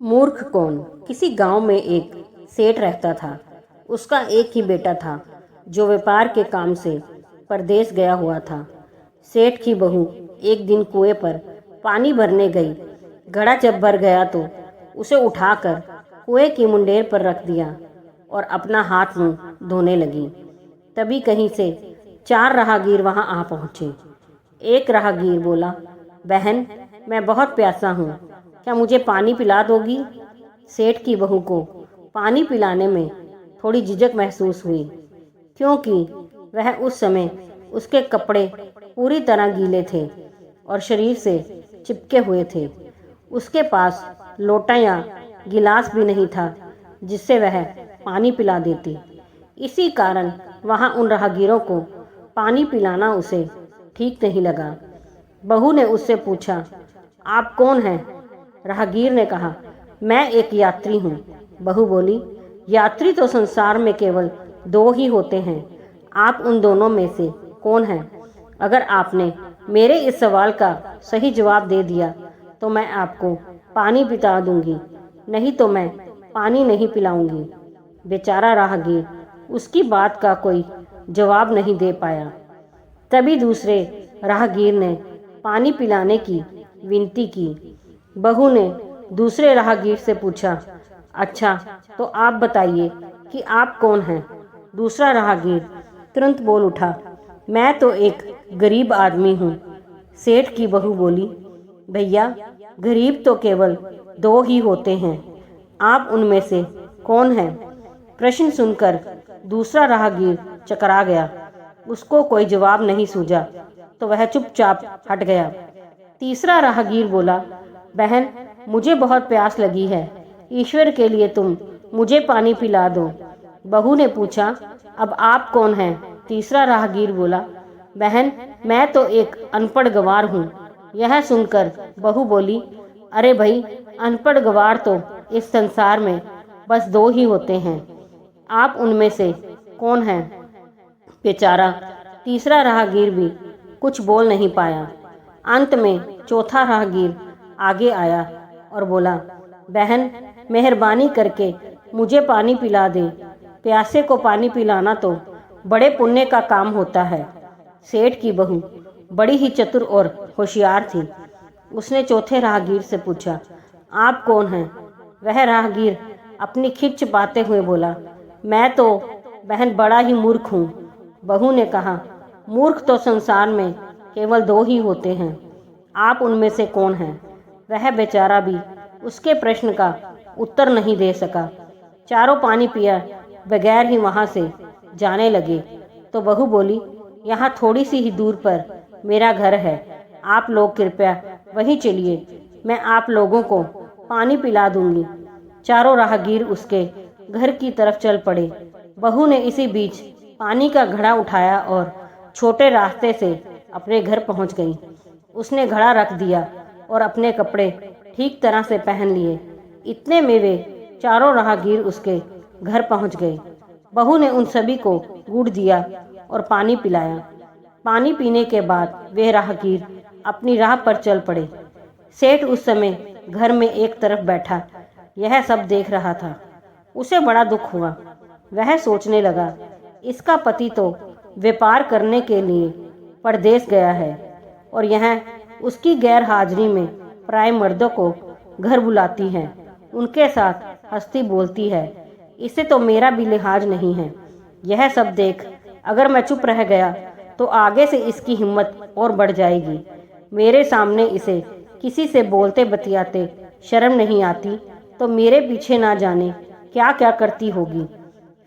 मूर्ख कौन। किसी गांव में एक सेठ रहता था। उसका एक ही बेटा था जो व्यापार के काम से परदेश गया हुआ था। सेठ की बहू एक दिन कुएं पर पानी भरने गई। घड़ा जब भर गया तो उसे उठाकर कुएं की मुंडेर पर रख दिया और अपना हाथ मुंह धोने लगी। तभी कहीं से 4 राहगीर वहां आ पहुंचे। एक राहगीर बोला, बहन, मैं बहुत प्यासा हूँ, क्या मुझे पानी पिला दोगी? सेठ की बहू को पानी पिलाने में थोड़ी झिझक महसूस हुई, क्योंकि वह उस समय उसके कपड़े पूरी तरह गीले थे और शरीर से चिपके हुए थे। उसके पास लोटा या गिलास भी नहीं था जिससे वह पानी पिला देती। इसी कारण वहां उन राहगीरों को पानी पिलाना उसे ठीक नहीं लगा। बहू ने उससे पूछा, आप कौन हैं? राहगीर ने कहा, मैं एक यात्री हूँ। बहू बोली, यात्री तो संसार में केवल 2 ही होते हैं। आप उन दोनों में से कौन हैं? अगर आपने मेरे इस सवाल का सही जवाब दे दिया तो मैं आपको पानी पिला दूंगी, नहीं तो मैं पानी नहीं पिलाऊंगी। बेचारा राहगीर उसकी बात का कोई जवाब नहीं दे पाया। तभी दूसरे राहगीर ने पानी पिलाने की विनती की। बहू ने दूसरे राहगीर से पूछा, अच्छा, तो आप बताइए कि आप कौन हैं? दूसरा राहगीर तुरंत बोल उठा, मैं तो एक गरीब आदमी हूँ। सेठ की बहू बोली, भैया, गरीब तो केवल 2 ही होते हैं। आप उनमें से कौन हैं? प्रश्न सुनकर दूसरा राहगीर चकरा गया। उसको कोई जवाब नहीं सूझा तो वह चुपचाप हट गया। तीसरा राहगीर बोला, बहन, मुझे बहुत प्यास लगी है, ईश्वर के लिए तुम मुझे पानी पिला दो। बहू ने पूछा, अब आप कौन हैं? तीसरा राहगीर बोला, बहन, मैं तो एक अनपढ़ गंवार हूँ। यह सुनकर बहू बोली, अरे भाई, अनपढ़ गंवार तो इस संसार में बस 2 ही होते हैं। आप उनमें से कौन हैं? बेचारा तीसरा राहगीर भी कुछ बोल नहीं पाया। अंत में चौथा राहगीर आगे आया और बोला, बहन, मेहरबानी करके मुझे पानी पिला दे। प्यासे को पानी पिलाना तो बड़े पुण्य का काम होता है। सेठ की बहू बड़ी ही चतुर और होशियार थी। उसने चौथे राहगीर से पूछा, आप कौन हैं? वह राहगीर अपनी खिच छिपाते हुए बोला, मैं तो बहन बड़ा ही मूर्ख हूँ। बहू ने कहा, मूर्ख तो संसार में केवल 2 ही होते हैं। आप उनमें से कौन हैं? वह बेचारा भी उसके प्रश्न का उत्तर नहीं दे सका। चारों पानी पिया बगैर ही वहां से जाने लगे तो बहू बोली, यहाँ थोड़ी सी ही दूर पर मेरा घर है, आप लोग कृपया वहीं चलिए, मैं आप लोगों को पानी पिला दूंगी। चारों राहगीर उसके घर की तरफ चल पड़े। बहू ने इसी बीच पानी का घड़ा उठाया और छोटे रास्ते से अपने घर पहुंच गई। उसने घड़ा रख दिया और अपने कपड़े ठीक तरह से पहन लिए। इतने में वे चारों राहगीर उसके घर पहुंच गए। बहू ने उन सभी को गुड़ दिया और पानी पिलाया। पानी पीने के बाद वे राहगीर अपनी राह पर चल पड़े। सेठ उस समय घर में एक तरफ बैठा यह सब देख रहा था। उसे बड़ा दुख हुआ। वह सोचने लगा, इसका पति तो व्यापार करने के लिए परदेश गया है और यह उसकी गैर हाजिरी में पराए मर्दों को घर बुलाती है, उनके साथ हंसती बोलती है। इसे तो मेरा भी लिहाज नहीं है। यह सब देख अगर मैं चुप रह गया तो आगे से इसकी हिम्मत और बढ़ जाएगी। मेरे सामने इसे किसी से बोलते बतियाते शर्म नहीं आती तो मेरे पीछे ना जाने क्या क्या करती होगी।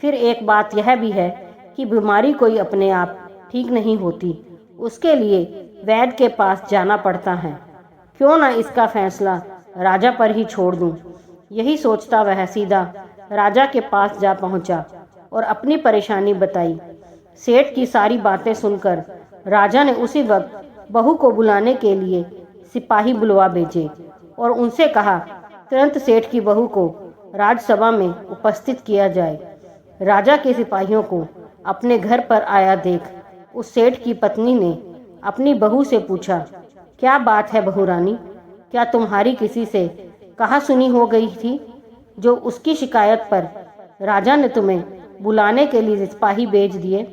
फिर एक बात यह भी है कि बीमारी कोई अपने आप ठीक नहीं होती, उसके लिए वैद्य के पास जाना पड़ता है। क्यों ना इसका फैसला राजा पर ही छोड़ दूं। यही सोचता वह सीधा राजा के पास जा पहुंचा और अपनी परेशानी बताई। सेठ की सारी बातें सुनकर राजा ने उसी वक्त बहू को बुलाने के लिए सिपाही बुलवा भेजे और उनसे कहा, तुरंत सेठ की बहू को राजसभा में उपस्थित किया जाए। राजा के सिपाहियों को अपने घर पर आया देख उस सेठ की पत्नी ने अपनी बहू से पूछा, क्या बात है बहू रानी, क्या तुम्हारी किसी से कहा सुनी हो गई थी, जो उसकी शिकायत पर राजा ने तुम्हें बुलाने के लिए सिपाही भेज दिए।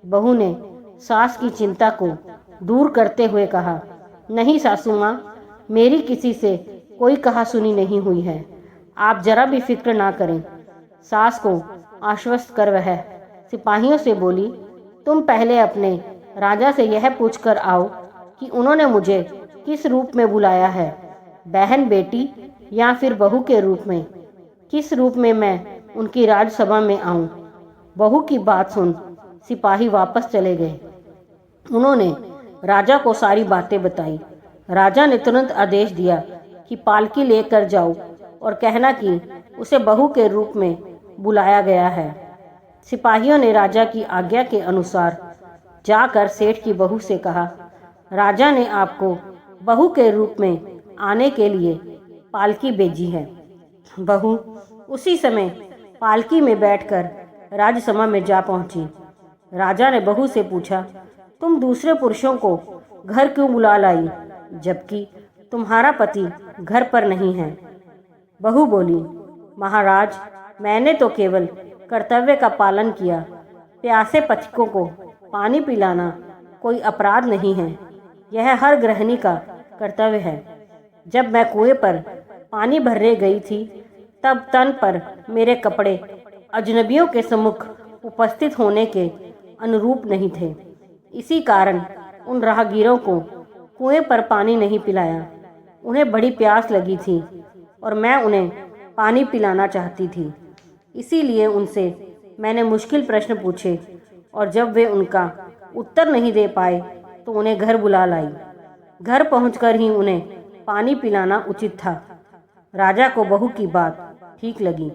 बहू ने सास की चिंता को दूर करते हुए कहा, नहीं सासू माँ, मेरी किसी से कोई कहा सुनी नहीं हुई है, आप जरा भी फिक्र ना करें। सास को आश्वस्त कर वह सिपाहियों से बोली, तुम पहले अपने राजा से यह पूछकर आओ कि उन्होंने मुझे किस रूप में बुलाया है, बहन बेटी या फिर बहू के रूप में, किस रूप में मैं उनकी राजसभा में आऊं। बहू की बात सुन सिपाही वापस चले गए। उन्होंने राजा को सारी बातें बताई। राजा ने तुरंत आदेश दिया कि पालकी लेकर जाओ और कहना कि उसे बहू के रूप में बुलाया गया है। सिपाहियों ने राजा की आज्ञा के अनुसार जाकर सेठ की बहू से कहा, राजा ने आपको बहू के रूप में आने के लिए पालकी भेजी है। बहू उसी समय पालकी में बैठकर राजसभा में जा पहुंची। राजा ने बहू से पूछा, तुम दूसरे पुरुषों को घर क्यों बुला लाई, जबकि तुम्हारा पति घर पर नहीं है। बहू बोली, महाराज, मैंने तो केवल कर्तव्य का पालन किया। प्यासे पथिकों को पानी पिलाना कोई अपराध नहीं है, यह हर गृहिणी का कर्तव्य है। जब मैं कुएं पर पानी भरने गई थी, तब तन पर मेरे कपड़े अजनबियों के सम्मुख उपस्थित होने के अनुरूप नहीं थे। इसी कारण उन राहगीरों को कुएं पर पानी नहीं पिलाया। उन्हें बड़ी प्यास लगी थी और मैं उन्हें पानी पिलाना चाहती थी। इसीलिए उनसे मैंने मुश्किल प्रश्न पूछे और जब वे उनका उत्तर नहीं दे पाए तो उन्हें घर बुला लाई। घर पहुंचकर ही उन्हें पानी पिलाना उचित था। राजा को बहू की बात ठीक लगी।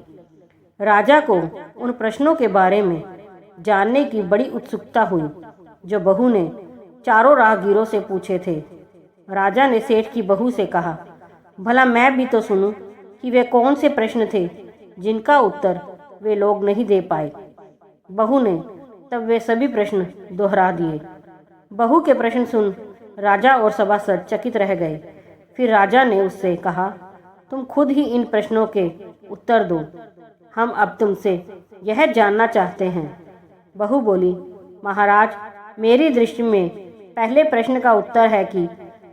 राजा को उन प्रश्नों के बारे में जानने की बड़ी उत्सुकता हुई जो बहू ने चारों राहगीरों से पूछे थे। राजा ने सेठ की बहू से कहा, भला मैं भी तो सुनूं कि वे कौन से प्रश्न थे जिनका उत्तर वे लोग नहीं दे पाए। बहू ने तब वे सभी प्रश्न दोहरा दिए। बहू के प्रश्न सुन राजा और सभासद चकित रह गए। फिर राजा ने उससे कहा, तुम खुद ही इन प्रश्नों के उत्तर दो, हम अब तुमसे यह जानना चाहते हैं। बहू बोली, महाराज, मेरी दृष्टि में पहले प्रश्न का उत्तर है कि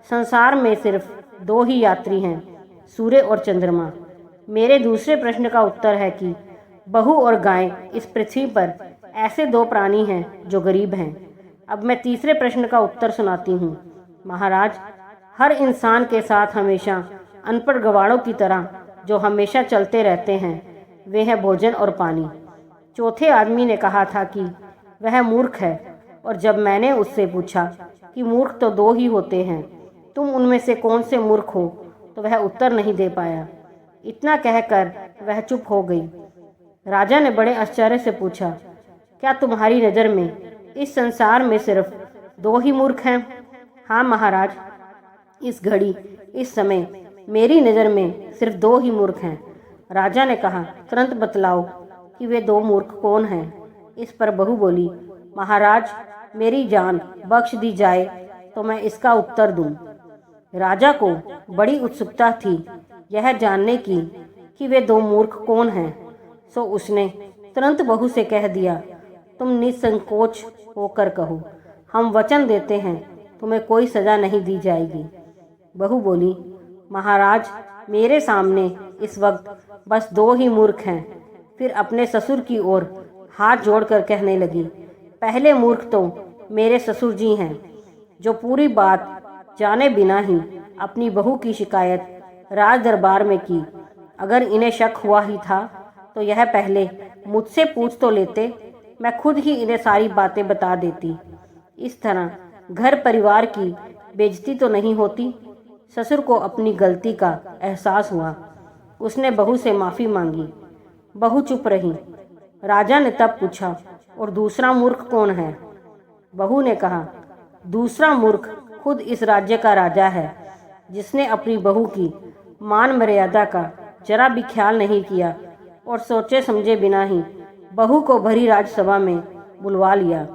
संसार में सिर्फ दो ही यात्री हैं, सूर्य और चंद्रमा। मेरे दूसरे प्रश्न का उत्तर है कि बहू और गाय इस पृथ्वी पर ऐसे दो प्राणी हैं जो गरीब हैं। अब मैं तीसरे प्रश्न का उत्तर सुनाती हूँ। महाराज, हर इंसान के साथ हमेशा अनपढ़ गवारों की तरह जो हमेशा चलते रहते हैं, वे हैं भोजन और पानी। चौथे आदमी ने कहा था कि वह मूर्ख है, और जब मैंने उससे पूछा कि मूर्ख तो दो ही होते हैं, तुम उनमें से कौन से मूर्ख हो, तो वह उत्तर नहीं दे पाया। इतना कहकर वह चुप हो गई। राजा ने बड़े आश्चर्य से पूछा, क्या तुम्हारी नज़र में इस संसार में सिर्फ दो ही मूर्ख हैं? हाँ महाराज, इस घड़ी, इस समय मेरी नज़र में सिर्फ दो ही मूर्ख हैं। राजा ने कहा, तुरंत बतलाओ कि वे दो मूर्ख कौन हैं। इस पर बहू बोली, महाराज, मेरी जान बख्श दी जाए तो मैं इसका उत्तर दूं। राजा को बड़ी उत्सुकता थी यह जानने की कि वे दो मूर्ख कौन हैं, सो उसने तुरंत बहू से कह दिया, तुम निसंकोच होकर कहो, हम वचन देते हैं तुम्हें कोई सज़ा नहीं दी जाएगी। बहू बोली, महाराज, मेरे सामने इस वक्त बस दो ही मूर्ख हैं। फिर अपने ससुर की ओर हाथ जोड़कर कहने लगी, पहले मूर्ख तो मेरे ससुर जी हैं, जो पूरी बात जाने बिना ही अपनी बहू की शिकायत राज दरबार में की। अगर इन्हें शक हुआ ही था तो यह पहले मुझसे पूछ तो लेते, मैं खुद ही इन्हें सारी बातें बता देती। इस तरह घर परिवार की बेइज्जती तो नहीं होती। ससुर को अपनी गलती का एहसास हुआ। उसने बहू से माफ़ी मांगी। बहू चुप रही। राजा ने तब पूछा, और दूसरा मूर्ख कौन है? बहू ने कहा, दूसरा मूर्ख खुद इस राज्य का राजा है, जिसने अपनी बहू की मान मर्यादा का जरा भी ख्याल नहीं किया और सोचे समझे बिना ही बहू को भरी राजसभा में बुलवा लिया।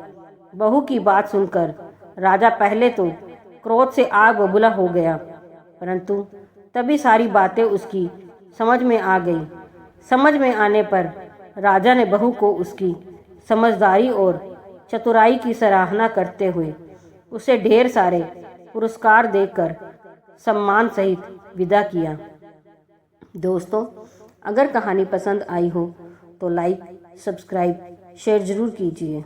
बहू की बात सुनकर राजा पहले तो क्रोध से आग बबूला हो गया, परंतु तभी सारी बातें उसकी समझ में आ गई। समझ में आने पर राजा ने बहू को उसकी समझदारी और चतुराई की सराहना करते हुए उसे ढेर सारे पुरस्कार देकर सम्मान सहित विदा किया। दोस्तों, अगर कहानी पसंद आई हो तो लाइक, सब्सक्राइब, शेयर ज़रूर कीजिए।